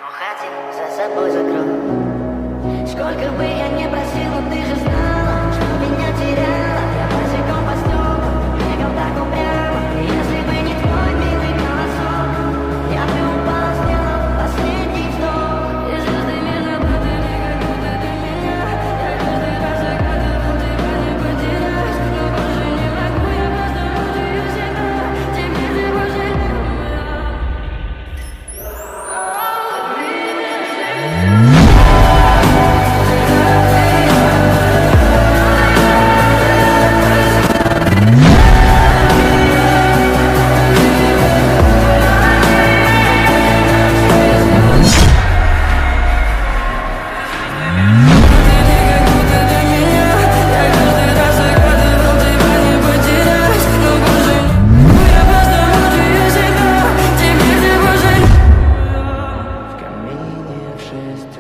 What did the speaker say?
Уходи, за собой закрой. Сколько бы я ни просила, ты же знала, что меня теряла. Я босиком по стеклам бегал так упрямо. Если бы не твой милый голосок, я бы упал, сделал последний вздох. И звезды между как будто ты меня. Я каждый раз загадывал тебя не потерять. Но больше не могу, я просто мучаю себя. Тебе ты больше не умрешь. В камине в 6